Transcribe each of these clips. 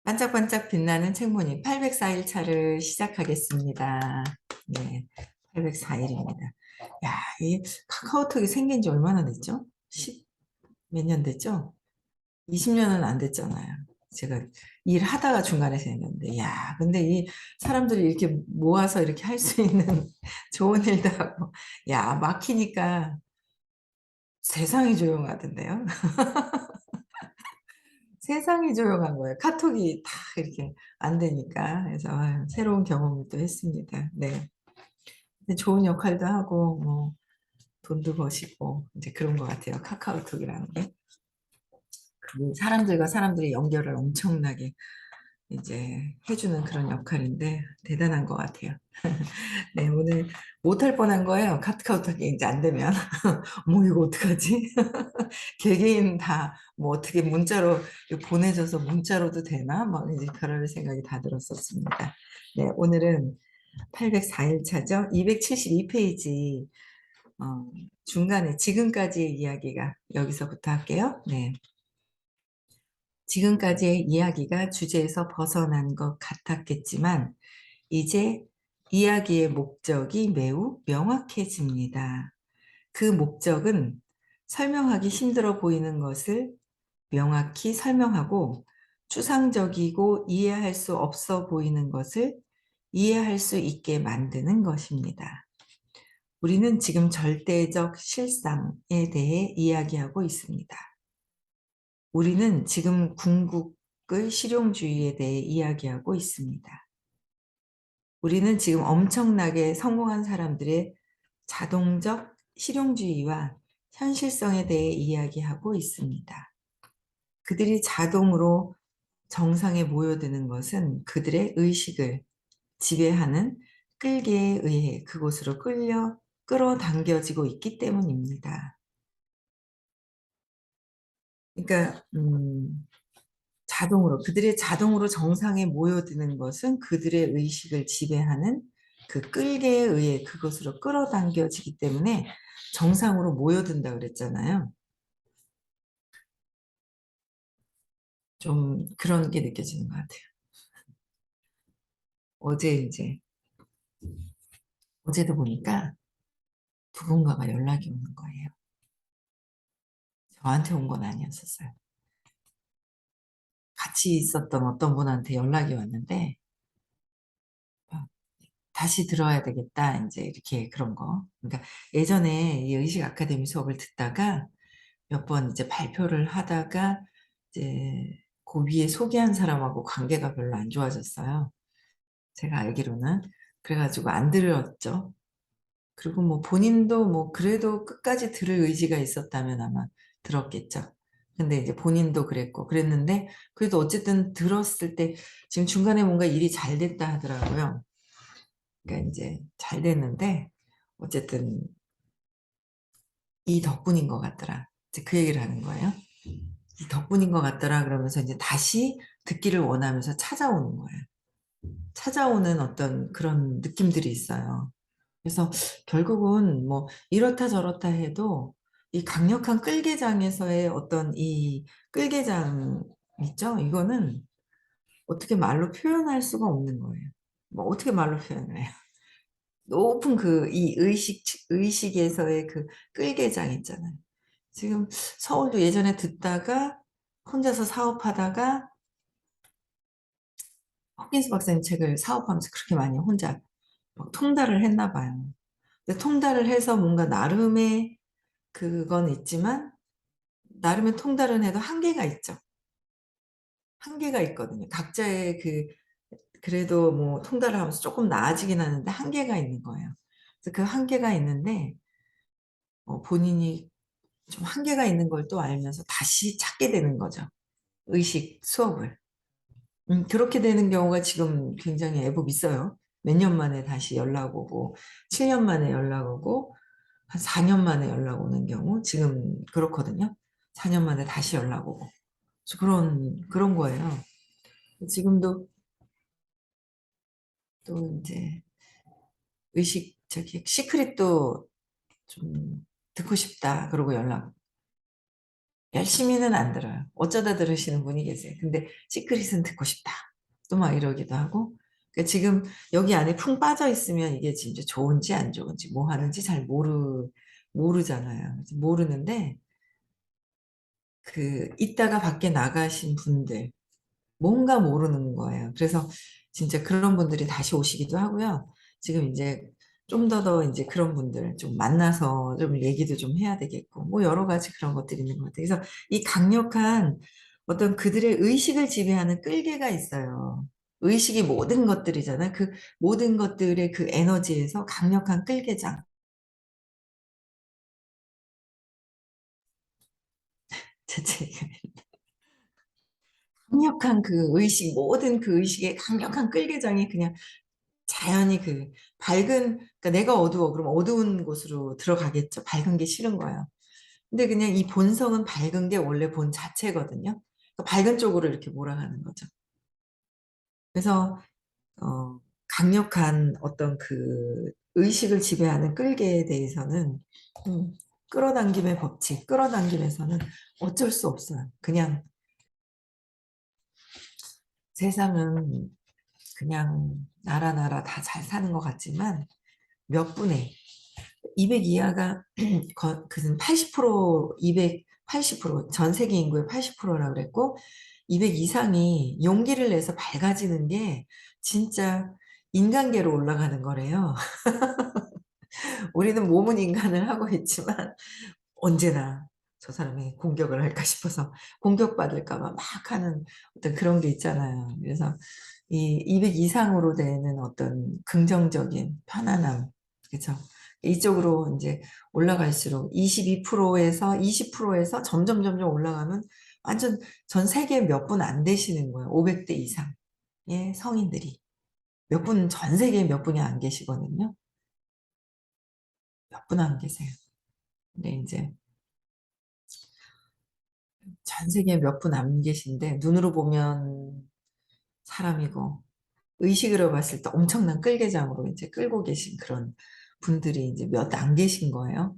반짝반짝 빛나는 책무님 804일 차를 시작하겠습니다. 네, 804일입니다. 야, 이 카카오톡이 생긴 지 얼마나 됐죠? 10 몇 년 됐죠? 20년은 안 됐잖아요. 제가 일하다가 중간에 생겼는데, 야, 근데 이 사람들이 이렇게 모아서 이렇게 할 수 있는 좋은 일도 하고, 야, 막히니까 세상이 조용하던데요? 세상이 조용한 거예요. 카톡이 다 이렇게 안 되니까. 그래서 새로운 경험을 또 했습니다. 네. 근데 좋은 역할도 하고, 뭐, 돈도 버시고, 이제 그런 것 같아요. 카카오톡이라는 게. 그 사람들과 사람들의 연결을 엄청나게 이제 해주는 그런 역할인데, 대단한 것 같아요. 네, 오늘 못할 뻔한 거예요. 카카오톡이 이제 안 되면. 뭐, 이거 어떡하지? 개개인 다 뭐 어떻게 문자로 보내줘서 문자로도 되나? 막 이제 그럴 생각이 다 들었었습니다. 네, 오늘은 804일 차죠. 272페이지 중간에 지금까지의 이야기가 여기서부터 할게요. 네, 지금까지의 이야기가 주제에서 벗어난 것 같았겠지만 이제 이야기의 목적이 매우 명확해집니다. 그 목적은 설명하기 힘들어 보이는 것을 명확히 설명하고 추상적이고 이해할 수 없어 보이는 것을 이해할 수 있게 만드는 것입니다. 우리는 지금 절대적 실상에 대해 이야기하고 있습니다. 우리는 지금 궁극의 실용주의에 대해 이야기하고 있습니다. 우리는 지금 엄청나게 성공한 사람들의 자동적 실용주의와 현실성에 대해 이야기하고 있습니다. 그들이 자동으로 정상에 모여드는 것은 그들의 의식을 지배하는 끌개에 의해 그곳으로 끌어당겨지고 있기 때문입니다. 그러니까 그들의 자동으로 정상에 모여드는 것은 그들의 의식을 지배하는 그 끌개에 의해 그것으로 끌어당겨지기 때문에 정상으로 모여든다 그랬잖아요. 좀 그런 게 느껴지는 것 같아요. 어제 이제 어제도 보니까 누군가가 연락이 오는 거예요. 저한테 온 건 아니었었어요. 같이 있었던 어떤 분한테 연락이 왔는데 어, 다시 들어야 되겠다 이제 이렇게 그런 거. 그러니까 예전에 이 의식 아카데미 수업을 듣다가 몇 번 이제 발표를 하다가 이제 그 위에 소개한 사람하고 관계가 별로 안 좋아졌어요. 제가 알기로는. 그래가지고 안 들었죠. 그리고 뭐 본인도 뭐 그래도 끝까지 들을 의지가 있었다면 아마 들었겠죠. 근데 이제 본인도 그랬는데 그래도 어쨌든 들었을 때 지금 중간에 뭔가 일이 잘 됐다 하더라고요. 그러니까 이제 잘 됐는데 어쨌든 이 덕분인 것 같더라. 이제 그 얘기를 하는 거예요. 이 덕분인 것 같더라 그러면서 이제 다시 듣기를 원하면서 찾아오는 거예요. 찾아오는 어떤 그런 느낌들이 있어요. 그래서 결국은 뭐 이렇다 저렇다 해도 이 강력한 끌개장에서의 어떤 이 끌개장 있죠? 이거는 어떻게 말로 표현할 수가 없는 거예요. 뭐 어떻게 말로 표현을 해요? 높은 그 이 의식에서의 그 끌개장 있잖아요. 지금 서울도 예전에 듣다가 혼자서 사업하다가 호킨스 박사님 책을 사업하면서 그렇게 많이 혼자 막 통달을 했나 봐요. 근데 통달을 해서 뭔가 나름의 그건 있지만 나름의 통달은 해도 한계가 있죠. 한계가 있거든요. 각자의 그래도 뭐 통달을 하면서 조금 나아지긴 하는데 한계가 있는 거예요. 그래서 그 한계가 있는데 본인이 좀 한계가 있는 걸 또 알면서 다시 찾게 되는 거죠. 의식 수업을. 그렇게 되는 경우가 지금 굉장히 애복 있어요. 몇 년 만에 다시 연락 오고 7년 만에 연락 오고 한 4년 만에 연락 오는 경우 지금 그렇거든요. 4년 만에 다시 연락 오고 그래서 그런 거예요. 지금도 또 이제 시크릿도 좀 듣고 싶다 그러고 연락 열심히는 안 들어요. 어쩌다 들으시는 분이 계세요. 근데 시크릿은 듣고 싶다. 또 막 이러기도 하고. 그러니까 지금 여기 안에 풍 빠져 있으면 이게 진짜 좋은지 안 좋은지 뭐 하는지 잘 모르잖아요. 모르는데 그 이따가 밖에 나가신 분들 뭔가 모르는 거예요. 그래서 진짜 그런 분들이 다시 오시기도 하고요. 지금 이제 좀 더 이제 그런 분들 좀 만나서 좀 얘기도 좀 해야 되겠고, 뭐 여러 가지 그런 것들이 있는 것 같아요. 그래서 이 강력한 어떤 그들의 의식을 지배하는 끌개가 있어요. 의식이 모든 것들이잖아요. 그 모든 것들의 그 에너지에서 강력한 끌개장. 대체 강력한 그 의식, 모든 그 의식의 강력한 끌개장이 그냥 자연히 그 밝은, 그러니까 내가 어두워. 그럼 어두운 곳으로 들어가겠죠. 밝은 게 싫은 거예요. 근데 그냥 이 본성은 밝은 게 원래 본 자체거든요. 그러니까 밝은 쪽으로 이렇게 몰아가는 거죠. 그래서, 강력한 어떤 그 의식을 지배하는 끌개에 대해서는, 음, 끌어당김의 법칙, 끌어당김에서는 어쩔 수 없어요. 그냥 세상은 그냥 나라 다 잘 사는 것 같지만 몇 분의 200 이하가 그는 80%, 280%, 전 세계 인구의 80%라고 그랬고, 200 이상이 용기를 내서 밝아지는 게 진짜 인간계로 올라가는 거래요. 우리는 몸은 인간을 하고 있지만 언제나 저 사람이 공격을 할까 싶어서 공격받을까 봐 막 하는 어떤 그런 게 있잖아요. 그래서 이 200 이상으로 되는 어떤 긍정적인 편안함, 그죠? 이쪽으로 이제 올라갈수록 22%에서 20%에서 점점 올라가면 완전 전 세계 몇 분 안 되시는 거예요. 500대 이상의 성인들이. 몇 분, 전 세계에 몇 분이 안 계시거든요. 몇 분 안 계세요. 근데 이제 전 세계에 몇 분 안 계신데 눈으로 보면 사람이고 의식으로 봤을 때 엄청난 끌개장으로 이제 끌고 계신 그런 분들이 이제 몇 안 계신 거예요.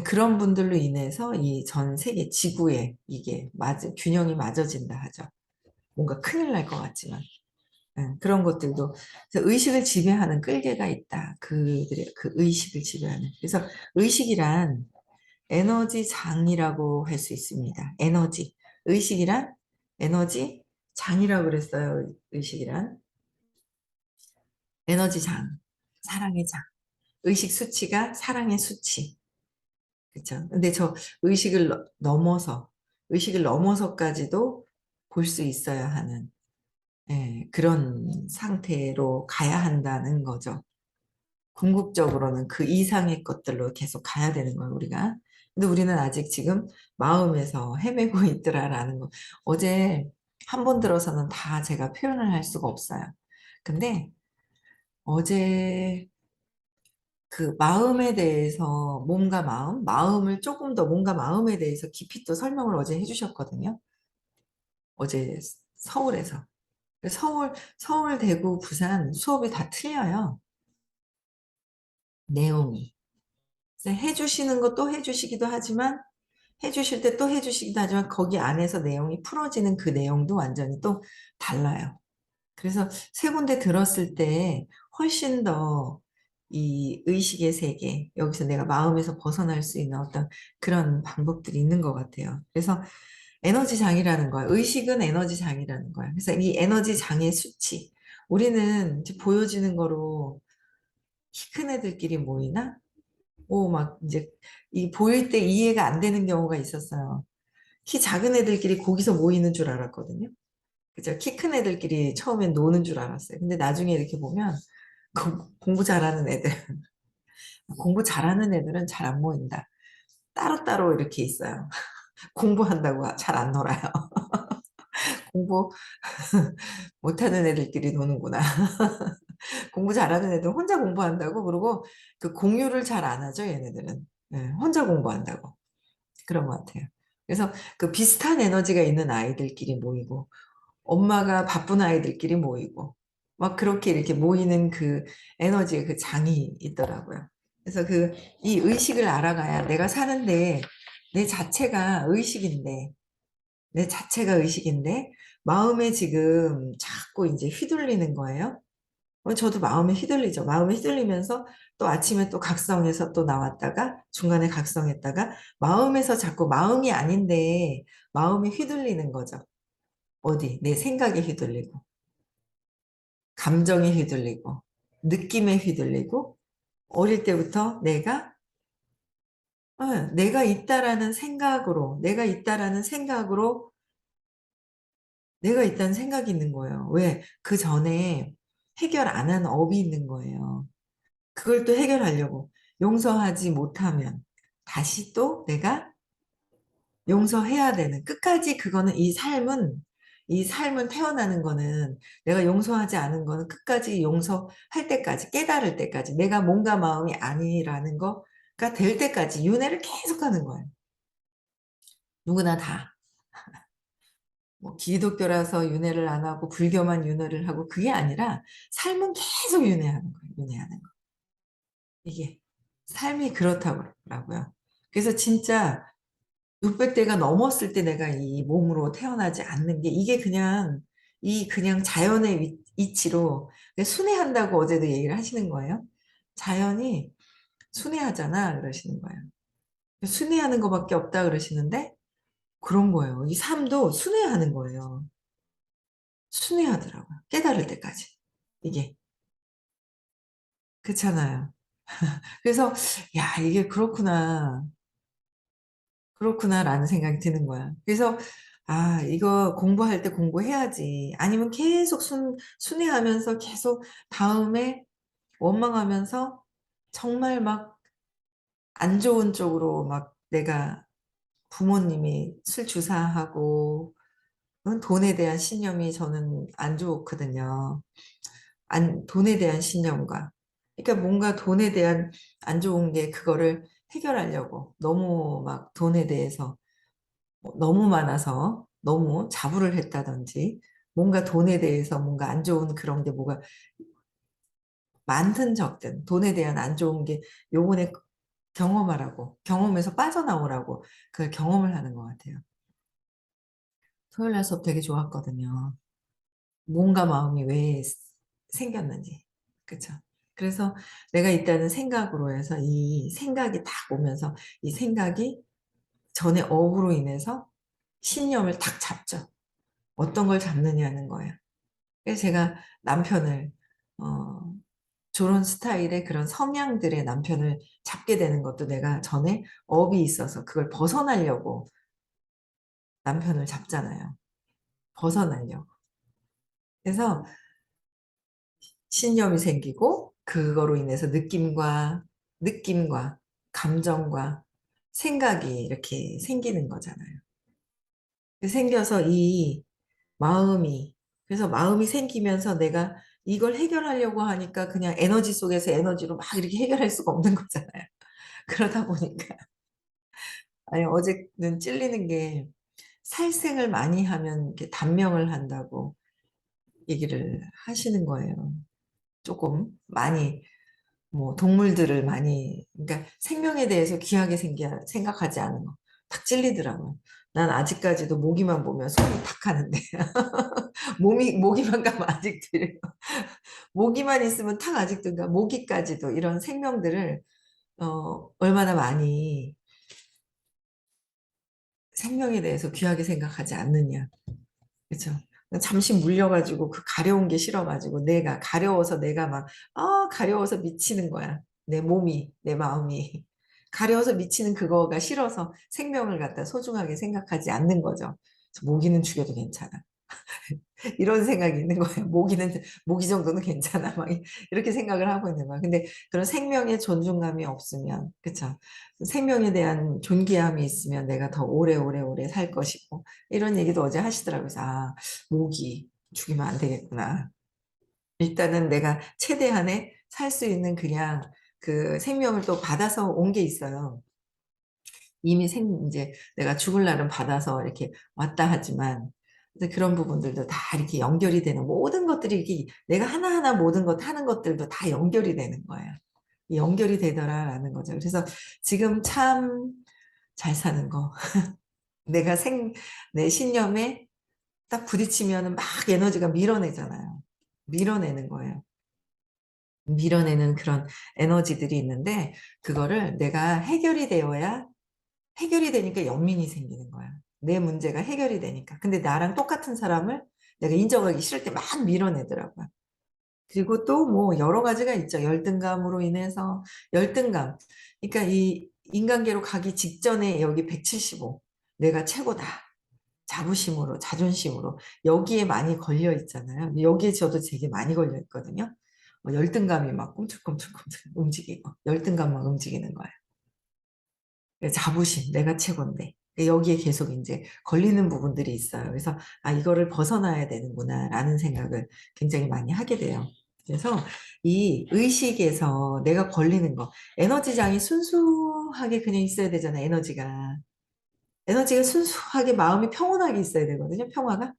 그런 분들로 인해서 이 전 세계 지구에 이게 균형이 맞아진다 하죠. 뭔가 큰일 날 것 같지만. 그런 것들도 그래서 의식을 지배하는 끌개가 있다. 그들의 그 의식을 지배하는. 그래서 의식이란 에너지 장이라고 할 수 있습니다. 에너지. 의식이란 에너지 장이라고 그랬어요. 의식이란 에너지 장. 사랑의 장. 의식 수치가 사랑의 수치. 그렇죠. 근데 저 의식을 넘어서까지도 볼 수 있어야 하는 그런 상태로 가야 한다는 거죠. 궁극적으로는 그 이상의 것들로 계속 가야 되는 거예요, 우리가. 근데 우리는 아직 지금 마음에서 헤매고 있더라라는 거. 어제 한 번 들어서는 다 제가 표현을 할 수가 없어요. 근데 어제 그 마음에 대해서 마음을 조금 더 뭔가 마음에 대해서 깊이 또 설명을 어제 해주셨거든요. 어제 서울에서. 서울, 대구, 부산 수업이 다 틀려요. 내용이. 그래서 해주시는 것도 해주시기도 하지만 해주실 때 또 해주시기도 하지만 거기 안에서 내용이 풀어지는 그 내용도 완전히 또 달라요. 그래서 세 군데 들었을 때 훨씬 더 이 의식의 세계, 여기서 내가 마음에서 벗어날 수 있는 어떤 그런 방법들이 있는 것 같아요. 그래서 에너지 장이라는 거야. 의식은 에너지 장이라는 거야. 그래서 이 에너지 장의 수치. 우리는 이제 보여지는 거로 키 큰 애들끼리 모이나? 막 이제 이 보일 때 이해가 안 되는 경우가 있었어요. 키 작은 애들끼리 거기서 모이는 줄 알았거든요. 그죠? 키 큰 애들끼리 처음엔 노는 줄 알았어요. 근데 나중에 이렇게 보면 공부 잘하는 애들, 공부 잘하는 애들은 잘 안 모인다. 따로따로 이렇게 있어요. 공부한다고 잘 안 놀아요. 공부 못하는 애들끼리 노는구나. 공부 잘하는 애들은 혼자 공부한다고 그러고 그 공유를 잘 안 하죠, 얘네들은. 혼자 공부한다고. 그런 것 같아요. 그래서 그 비슷한 에너지가 있는 아이들끼리 모이고 엄마가 바쁜 아이들끼리 모이고 막 그렇게 이렇게 모이는 그 에너지의 그 장이 있더라고요. 그래서 이 의식을 알아가야 내가 사는데 내 자체가 의식인데, 내 자체가 의식인데, 마음에 지금 자꾸 이제 휘둘리는 거예요. 저도 마음에 휘둘리죠. 마음에 휘둘리면서 또 아침에 또 각성해서 또 나왔다가 중간에 각성했다가 마음에서 자꾸 마음이 아닌데 마음이 휘둘리는 거죠. 어디? 내 생각에 휘둘리고, 감정에 휘둘리고, 느낌에 휘둘리고, 어릴 때부터 내가 있다라는 생각으로, 내가 있다는 생각이 있는 거예요. 왜? 그 전에 해결 안 한 업이 있는 거예요. 그걸 또 해결하려고 용서하지 못하면 다시 또 내가 용서해야 되는 끝까지 그거는 이 삶은 태어나는 거는 내가 용서하지 않은 거는 끝까지 용서할 때까지 깨달을 때까지 내가 몸과 마음이 아니라는 거가 될 때까지 윤회를 계속 하는 거예요. 누구나 다. 뭐 기독교라서 윤회를 안 하고 불교만 윤회를 하고 그게 아니라 삶은 계속 윤회하는 거예요. 윤회하는 거. 이게 삶이 그렇다고요. 그래서 진짜 600대가 넘었을 때 내가 이 몸으로 태어나지 않는 게 이게 그냥 자연의 이치로 순회한다고 어제도 얘기를 하시는 거예요. 자연이 순회하잖아 그러시는 거예요. 순회하는 것밖에 없다 그러시는데 그런 거예요. 이 삶도 순회하는 거예요. 순회하더라고요. 깨달을 때까지. 이게 그렇잖아요. 그래서 야 이게 그렇구나라는 생각이 드는 거야. 그래서 아, 이거 공부할 때 공부해야지. 아니면 계속 순회하면서 계속 다음에 원망하면서 정말 막 안 좋은 쪽으로 막 내가 부모님이 술 주사하고 돈에 대한 신념이 저는 안 좋거든요. 돈에 대한 신념과. 그러니까 뭔가 돈에 대한 안 좋은 게 그거를 해결하려고 너무 막 돈에 대해서 너무 많아서 너무 자부를 했다든지 뭔가 돈에 대해서 뭔가 안 좋은 그런 게 뭐가 많든 적든 돈에 대한 안 좋은 게 요번에 경험하라고 경험에서 빠져나오라고 그걸 경험을 하는 것 같아요. 토요일 날 수업 되게 좋았거든요. 몸과 마음이 왜 생겼는지. 그쵸? 그래서 내가 있다는 생각으로 해서 이 생각이 딱 오면서 이 생각이 전에 업으로 인해서 신념을 딱 잡죠. 어떤 걸 잡느냐는 거예요. 그래서 제가 남편을 어, 저런 스타일의 그런 성향들의 남편을 잡게 되는 것도 내가 전에 업이 있어서 그걸 벗어나려고 남편을 잡잖아요. 벗어나려고. 그래서 신념이 생기고 그거로 인해서 느낌과 감정과 생각이 이렇게 생기는 거잖아요. 생겨서 이 마음이 그래서 마음이 생기면서 내가 이걸 해결하려고 하니까 그냥 에너지 속에서 에너지로 막 이렇게 해결할 수가 없는 거잖아요. 그러다 보니까 아니 어제는 찔리는 게 살생을 많이 하면 이렇게 단명을 한다고 얘기를 하시는 거예요. 조금 많이 뭐 동물들을 많이 그러니까 생명에 대해서 귀하게 생각하지 않은 거. 딱 찔리더라고요. 난 아직까지도 모기만 보면 손이 탁 하는데 모기만 가면 아직도 이래요. 모기만 있으면 탁 아직도 그러니까 모기까지도 이런 생명들을 얼마나 많이 생명에 대해서 귀하게 생각하지 않느냐. 그렇죠? 잠시 물려가지고 그 가려운 게 싫어가지고 내가 가려워서 내가 막 가려워서 미치는 거야. 내 몸이 내 마음이 가려워서 미치는 그거가 싫어서 생명을 갖다 소중하게 생각하지 않는 거죠. 모기는 죽여도 괜찮아. 이런 생각이 있는 거예요. 모기 정도는 괜찮아. 막 이렇게 생각을 하고 있는 거야. 근데 그런 생명의 존중감이 없으면, 그쵸? 생명에 대한 존귀함이 있으면 내가 더 오래 살 것이고, 이런 얘기도 어제 하시더라고요. 그래서, 모기 죽이면 안 되겠구나. 일단은 내가 최대한의 살 수 있는 그냥 그 생명을 또 받아서 온 게 있어요. 이미 이제 내가 죽을 날은 받아서 이렇게 왔다 하지만, 근데 그런 부분들도 다 이렇게 연결이 되는 모든 것들이 이렇게 내가 하나하나 모든 것 하는 것들도 다 연결이 되는 거예요. 연결이 되더라라는 거죠. 그래서 지금 참 잘 사는 거. 내가 내 신념에 딱 부딪히면은 막 에너지가 밀어내잖아요. 밀어내는 거예요. 밀어내는 그런 에너지들이 있는데, 그거를 내가 해결이 되니까 연민이 생기는 거야. 내 문제가 해결이 되니까. 근데 나랑 똑같은 사람을 내가 인정하기 싫을 때 막 밀어내더라고요. 그리고 또 뭐 여러 가지가 있죠. 열등감으로 인해서, 열등감. 그러니까 이 인간계로 가기 직전에 여기 175. 내가 최고다. 자부심으로, 자존심으로. 여기에 많이 걸려 있잖아요. 여기에 저도 되게 많이 걸려 있거든요. 열등감이 막 꿈틀꿈틀꿈틀 움직이고, 열등감만 움직이는 거예요. 자부심, 내가 최고인데. 여기에 계속 이제 걸리는 부분들이 있어요. 그래서, 아, 이거를 벗어나야 되는구나, 라는 생각을 굉장히 많이 하게 돼요. 그래서 이 의식에서 내가 걸리는 거, 에너지장이 순수하게 그냥 있어야 되잖아요, 에너지가. 에너지가 순수하게 마음이 평온하게 있어야 되거든요, 평화가.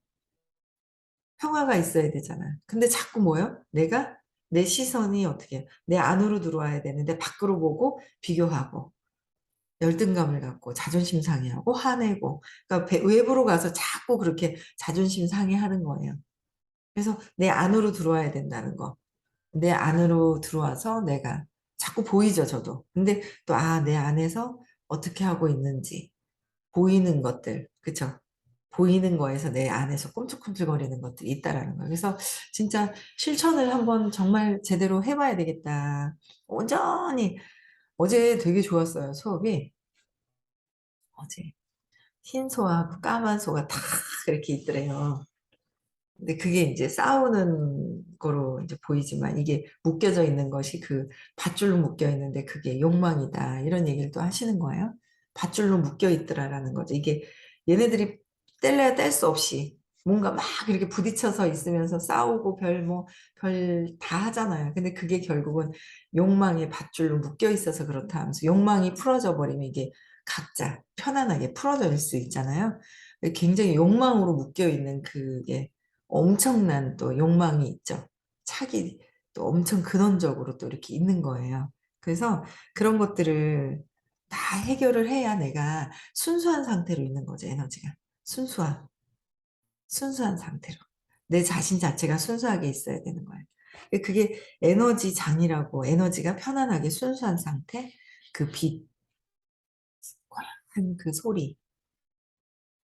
평화가 있어야 되잖아요. 근데 자꾸 뭐요? 내 시선이 어떻게, 내 안으로 들어와야 되는데 밖으로 보고 비교하고, 열등감을 갖고 자존심 상해하고 화내고, 그러니까 외부로 가서 자꾸 그렇게 자존심 상해하는 거예요. 그래서 내 안으로 들어와야 된다는 거. 내 안으로 들어와서 내가 자꾸 보이죠, 저도. 근데 또, 아, 내 안에서 어떻게 하고 있는지 보이는 것들, 그쵸? 보이는 거에서 내 안에서 꿈틀꿈틀거리는 것들이 있다라는 거예요. 그래서 진짜 실천을 한번 정말 제대로 해봐야 되겠다. 온전히, 어제 되게 좋았어요, 수업이. 어제. 흰 소하고 까만 소가 다 그렇게 있더래요. 근데 그게 이제 싸우는 거로 이제 보이지만, 이게 묶여져 있는 것이 그 밧줄로 묶여 있는데 그게 욕망이다, 이런 얘기를 또 하시는 거예요. 밧줄로 묶여 있더라라는 거죠. 이게 얘네들이 뗄래야 뗄 수 없이 뭔가 막 이렇게 부딪혀서 있으면서 싸우고 별 다 하잖아요. 근데 그게 결국은 욕망의 밧줄로 묶여 있어서 그렇다 하면서, 욕망이 풀어져 버리면 이게 각자 편안하게 풀어질 수 있잖아요. 굉장히 욕망으로 묶여 있는 그게 엄청난 또 욕망이 있죠. 차기 또 엄청 근원적으로 또 이렇게 있는 거예요. 그래서 그런 것들을 다 해결을 해야 내가 순수한 상태로 있는 거죠, 에너지가. 순수한, 순수한 상태로. 내 자신 자체가 순수하게 있어야 되는 거예요. 그게 에너지 장이라고, 에너지가 편안하게 순수한 상태, 그 빛, 고약한 그 소리.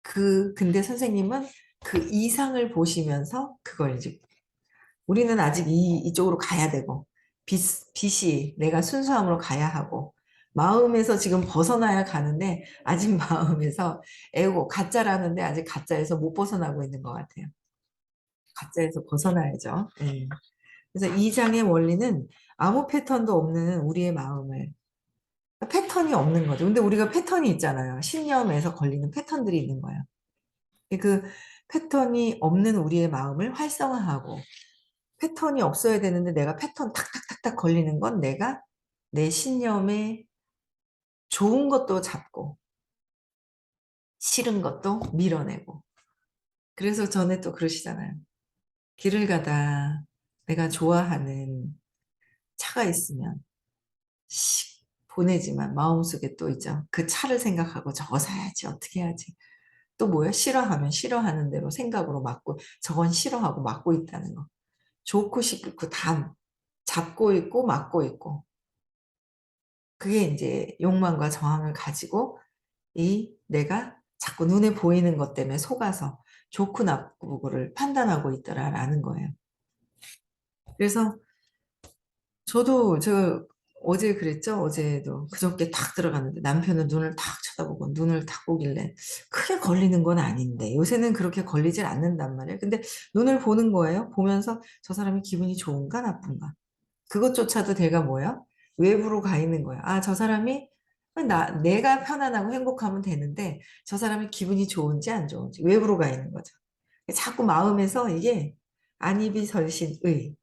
근데 선생님은 그 이상을 보시면서 그걸 이제, 우리는 아직 이쪽으로 가야 되고, 빛, 빛이 내가 순수함으로 가야 하고, 마음에서 지금 벗어나야 가는데, 아직 마음에서 가짜라는데 아직 가짜에서 못 벗어나고 있는 것 같아요. 가짜에서 벗어나야죠. 네. 그래서 이 장의 원리는 아무 패턴도 없는 우리의 마음을, 패턴이 없는 거죠. 근데 우리가 패턴이 있잖아요. 신념에서 걸리는 패턴들이 있는 거예요. 그 패턴이 없는 우리의 마음을 활성화하고, 패턴이 없어야 되는데 내가 패턴 탁탁탁탁 걸리는 건, 내가 내 신념에 좋은 것도 잡고 싫은 것도 밀어내고. 그래서 전에 또 그러시잖아요. 길을 가다 내가 좋아하는 차가 있으면 보내지만 마음속에 또 있죠. 그 차를 생각하고 저거 사야지, 어떻게 해야지. 또 뭐야? 싫어하면 싫어하는 대로 생각으로 막고, 저건 싫어하고 막고 있다는 거. 좋고 싫고 다 잡고 있고 막고 있고. 그게 이제 욕망과 저항을 가지고, 내가 자꾸 눈에 보이는 것 때문에 속아서 좋고 나쁘고를 판단하고 있더라라는 거예요. 그래서 저도 어제 그랬죠. 어제도 그저께 탁 들어갔는데 남편은 눈을 탁 쳐다보고 눈을 탁 보길래, 크게 걸리는 건 아닌데 요새는 그렇게 걸리질 않는단 말이에요. 근데 눈을 보는 거예요. 보면서 저 사람이 기분이 좋은가 나쁜가, 그것조차도 내가 뭐야? 외부로 가 있는 거야. 아, 저 사람이, 내가 편안하고 행복하면 되는데 저 사람이 기분이 좋은지 안 좋은지 외부로 가 있는 거죠. 자꾸 마음에서 이게 안입이 설신의,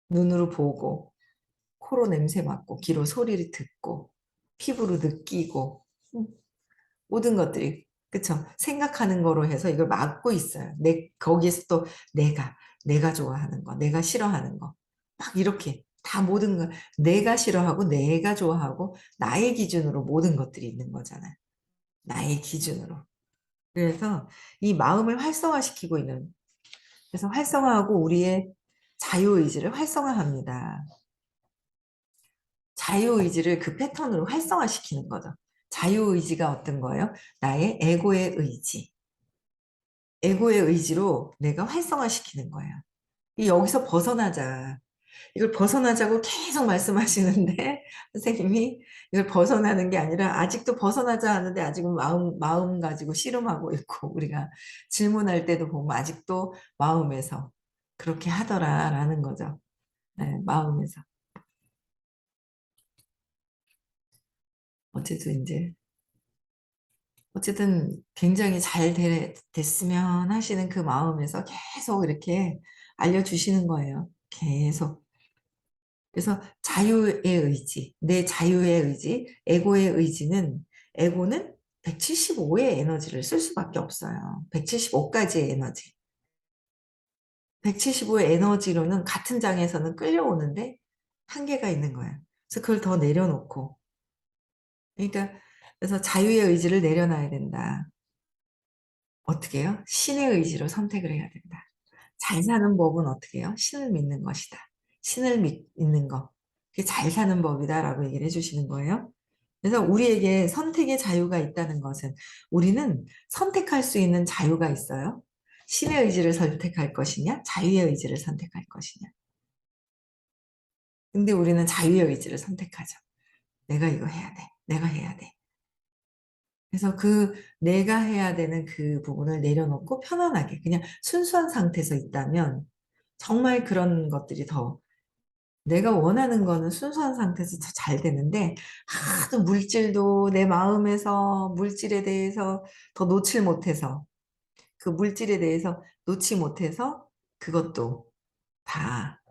눈으로 보고 코로 냄새 맡고 귀로 소리를 듣고 피부로 느끼고, 음, 모든 것들이, 그쵸? 생각하는 거로 해서 이걸 막고 있어요. 거기에서 또 내가 좋아하는 거, 내가 싫어하는 거, 막 이렇게. 다 모든 걸 내가 싫어하고 내가 좋아하고 나의 기준으로 모든 것들이 있는 거잖아요. 나의 기준으로. 그래서 이 마음을 활성화시키고 있는, 그래서 활성화하고 우리의 자유의지를 활성화합니다. 자유의지를 그 패턴으로 활성화시키는 거죠. 자유의지가 어떤 거예요? 나의 에고의 의지. 에고의 의지로 내가 활성화시키는 거예요. 여기서 벗어나자. 이걸 벗어나자고 계속 말씀하시는데 선생님이 이걸 벗어나는 게 아니라 아직도 벗어나자 하는데 아직은 마음 가지고 씨름하고 있고 우리가 질문할 때도 보면 아직도 마음에서 그렇게 하더라라는 거죠. 네, 마음에서. 어쨌든 이제 어쨌든 굉장히 잘 됐으면 하시는 그 마음에서 계속 이렇게 알려주시는 거예요. 계속. 그래서 자유의 의지, 내 자유의 의지, 에고는 175의 에너지를 쓸 수밖에 없어요. 175가지의 에너지. 175의 에너지로는 같은 장에서는 끌려오는데 한계가 있는 거예요. 그래서 그걸 더 내려놓고. 그러니까, 그래서 자유의 의지를 내려놔야 된다. 어떻게 해요? 신의 의지로 선택을 해야 된다. 잘 사는 법은 어떻게 해요? 신을 믿는 것이다. 신을 믿는 거. 그게 잘 사는 법이다라고 얘기를 해주시는 거예요. 그래서 우리에게 선택의 자유가 있다는 것은 우리는 선택할 수 있는 자유가 있어요. 신의 의지를 선택할 것이냐, 자유의 의지를 선택할 것이냐. 근데 우리는 자유의 의지를 선택하죠. 내가 이거 해야 돼. 내가 해야 돼. 그래서 그 내가 해야 되는 그 부분을 내려놓고 편안하게 그냥 순수한 상태에서 있다면 정말 그런 것들이 더 내가 원하는 거는 순수한 상태에서 더 잘 되는데 하도 물질도 내 마음에서 물질에 대해서 더 놓질 못해서 그 물질에 대해서 놓지 못해서 그것도 다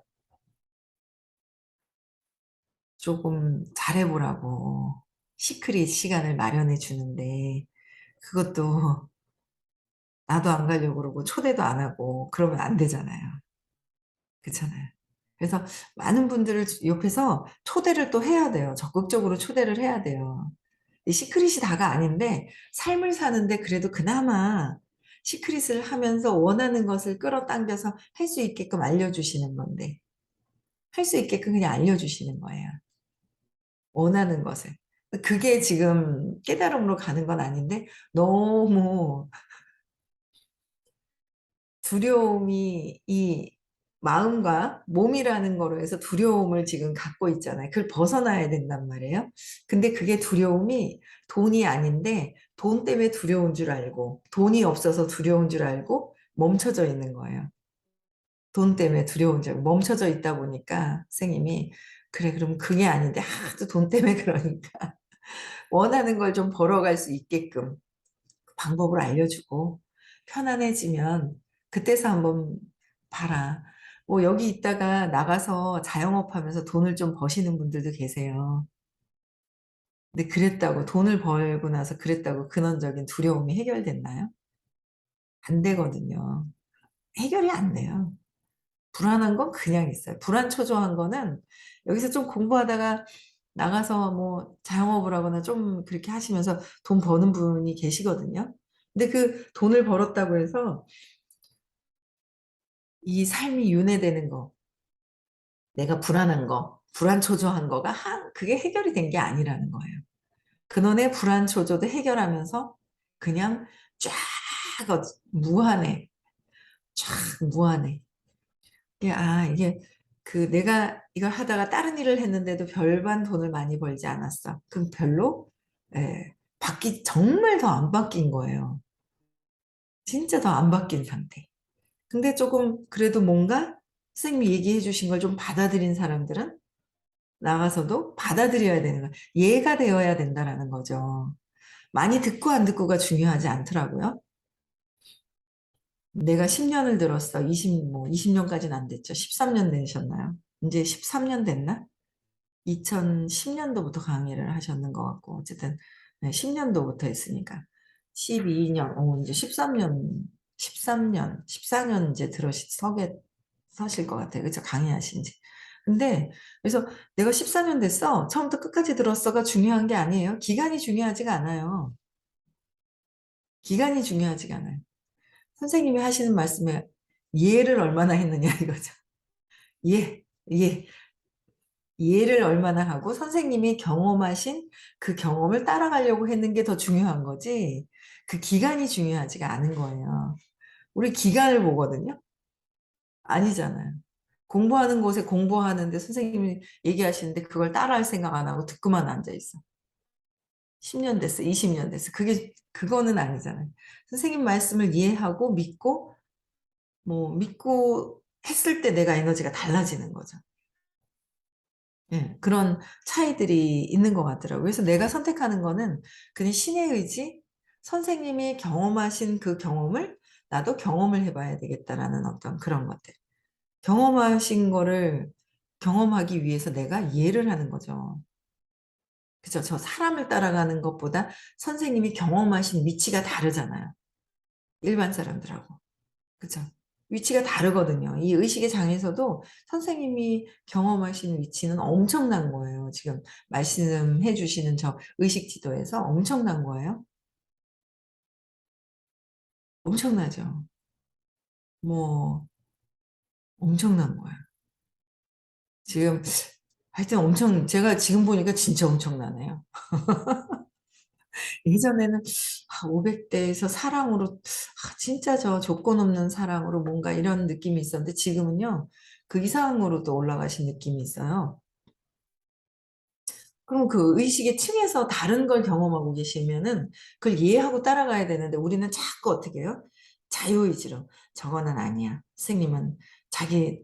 조금 잘해보라고 시크릿 시간을 마련해 주는데 그것도 나도 안 가려고 그러고 초대도 안 하고 그러면 안 되잖아요. 그렇잖아요. 그래서 많은 분들을 옆에서 초대를 또 해야 돼요. 적극적으로 초대를 해야 돼요. 이 시크릿이 다가 아닌데 삶을 사는데 그래도 그나마 시크릿을 하면서 원하는 것을 끌어당겨서 할 수 있게끔 알려주시는 건데 할 수 있게끔 그냥 알려주시는 거예요. 원하는 것을. 그게 지금 깨달음으로 가는 건 아닌데 너무 두려움이 이 마음과 몸이라는 거로 해서 두려움을 지금 갖고 있잖아요. 그걸 벗어나야 된단 말이에요. 근데 그게 두려움이 돈이 아닌데 돈 때문에 두려운 줄 알고 돈이 없어서 두려운 줄 알고 멈춰져 있는 거예요. 돈 때문에 두려운 줄 알고 멈춰져 있다 보니까 선생님이 그래 그럼 그게 아닌데 하도 돈 때문에 그러니까 원하는 걸 좀 벌어갈 수 있게끔 방법을 알려주고 편안해지면 그때서 한번 봐라. 뭐 여기 있다가 나가서 자영업하면서 돈을 좀 버시는 분들도 계세요. 근데 그랬다고 돈을 벌고 나서 그랬다고 근원적인 두려움이 해결됐나요? 안 되거든요. 해결이 안 돼요. 불안한 건 그냥 있어요. 불안초조한 거는 여기서 좀 공부하다가 나가서 뭐 자영업을 하거나 좀 그렇게 하시면서 돈 버는 분이 계시거든요. 근데 그 돈을 벌었다고 해서 이 삶이 윤회되는 거, 내가 불안한 거, 불안초조한 거가 그게 해결이 된 게 아니라는 거예요. 근원의 불안초조도 해결하면서 그냥 쫙 무한해. 쫙 무한해. 이게 그 내가 이걸 하다가 다른 일을 했는데도 별반 돈을 많이 벌지 않았어. 그럼 별로 정말 더 안 바뀐 거예요. 진짜 더 안 바뀐 상태. 근데 조금 그래도 뭔가 선생님이 얘기해 주신 걸 좀 받아들인 사람들은 나가서도 받아들여야 되는 거예요. 이해가 되어야 된다라는 거죠. 많이 듣고 안 듣고가 중요하지 않더라고요. 내가 10년을 들었어. 20년까지는 안 됐죠. 13년 되셨나요? 이제 13년 됐나? 2010년도부터 강의를 하셨는 것 같고, 어쨌든, 10년도부터 했으니까. 12년, 이제 13년, 14년 이제 서실 것 같아요. 그쵸? 강의하신 지. 근데 그래서 "내가 14년 됐어. 처음부터 끝까지 들었어."가 중요한 게 아니에요. 기간이 중요하지가 않아요. 기간이 중요하지가 않아요. 선생님이 하시는 말씀에 이해를 얼마나 했느냐 이거죠. 이해, 이해. 이해를 얼마나 하고 선생님이 경험하신 그 경험을 따라가려고 했는 게 더 중요한 거지 그 기간이 중요하지가 않은 거예요. 우리 기간을 보거든요. 아니잖아요. 공부하는 곳에 공부하는데 선생님이 얘기하시는데 그걸 따라할 생각 안 하고 듣고만 앉아 있어. 10년 됐어, 20년 됐어. 그거는 아니잖아요. 선생님 말씀을 이해하고 믿고, 뭐, 믿고 했을 때 내가 에너지가 달라지는 거죠. 예, 그런 차이들이 있는 것 같더라고요. 그래서 내가 선택하는 거는 그냥 신의 의지, 선생님이 경험하신 그 경험을 나도 경험을 해봐야 되겠다라는 어떤 그런 것들. 경험하신 거를 경험하기 위해서 내가 이해를 하는 거죠. 그죠? 저 사람을 따라가는 것보다 선생님이 경험하신 위치가 다르잖아요. 일반 사람들하고. 그죠? 위치가 다르거든요. 이 의식의 장에서도 선생님이 경험하신 위치는 엄청난 거예요. 지금 말씀해 주시는 저 의식 지도에서 엄청난 거예요. 엄청나죠. 뭐 엄청난 거예요. 지금 하여튼 엄청 제가 지금 보니까 진짜 엄청나네요. 예전에는 500대에서 사랑으로 진짜 저 조건 없는 사랑으로 뭔가 이런 느낌이 있었는데 지금은요. 그 이상으로도 올라가신 느낌이 있어요. 그럼 그 의식의 층에서 다른 걸 경험하고 계시면은 그걸 이해하고 따라가야 되는데 우리는 자꾸 어떻게 해요? 자유의지로 "저거는 아니야. 선생님은 자기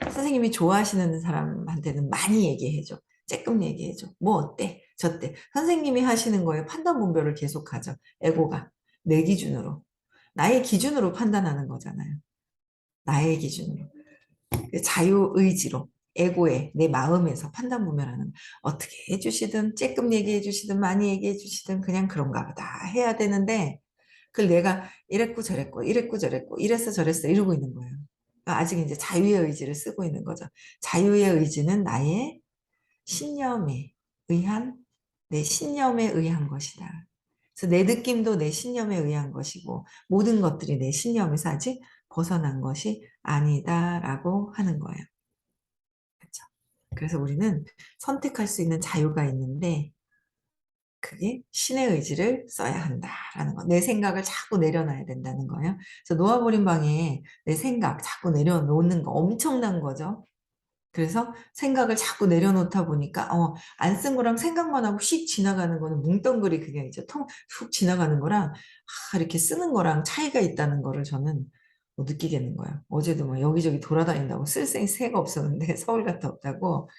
선생님이 좋아하시는 사람한테는 많이 얘기해 줘. 쬐끔 얘기해 줘. 뭐 어때? 저때." 선생님이 하시는 거에 판단 분별을 계속하죠, 에고가. 내 기준으로. 나의 기준으로 판단하는 거잖아요. 나의 기준으로. 그 자유의지로 에고에 내 마음에서 판단 분별하는 어떻게 해주시든 쬐끔 얘기해 주시든 많이 얘기해 주시든 그냥 그런가 보다 해야 되는데 그걸 내가 이랬고 저랬고 이랬고 저랬고 이랬어 저랬어 이러고 있는 거예요. 그러니까 아직 이제 자유의 의지를 쓰고 있는 거죠. 자유의 의지는 나의 신념에 의한 내 신념에 의한 것이다. 그래서 내 느낌도 내 신념에 의한 것이고 모든 것들이 내 신념에서 아직 벗어난 것이 아니다라고 하는 거예요. 그쵸? 그래서 우리는 선택할 수 있는 자유가 있는데 그게 신의 의지를 써야 한다라는 거. 내 생각을 자꾸 내려놔야 된다는 거예요. 그래서 놓아버린 방에 내 생각 자꾸 내려놓는 거 엄청난 거죠. 그래서 생각을 자꾸 내려놓다 보니까 안 쓴 거랑 생각만 하고 휙 지나가는 거는 뭉텅그리 그게 이제 훅 지나가는 거랑 이렇게 쓰는 거랑 차이가 있다는 거를 저는 느끼게 되는 거예요. 어제도 막 여기저기 돌아다닌다고 쓸 새가 없었는데 서울 갔다 왔다고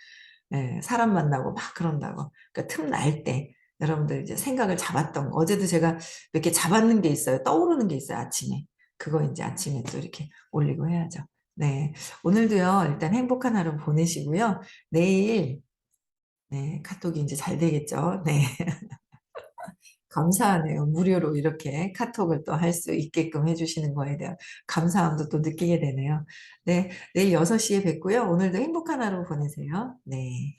예, 사람 만나고 막 그런다고. 그러니까 틈 날 때 여러분들 이제 생각을 잡았던 거 어제도 제가 몇 개 잡았는 게 있어요. 떠오르는 게 있어요, 아침에. 그거 인제 아침에 또 이렇게 올리고 해야죠. 네. 오늘도요 일단 행복한 하루 보내시고요. 내일 네 카톡이 인제 잘 되겠죠. 네. 감사하네요. 무료로 이렇게 카톡을 또 할 수 있게끔 해 주시는 거에 대한 감사함도 또 느끼게 되네요. 네. 내일 6 시에 뵙고요. 오늘도 행복한 하루 보내세요. 네.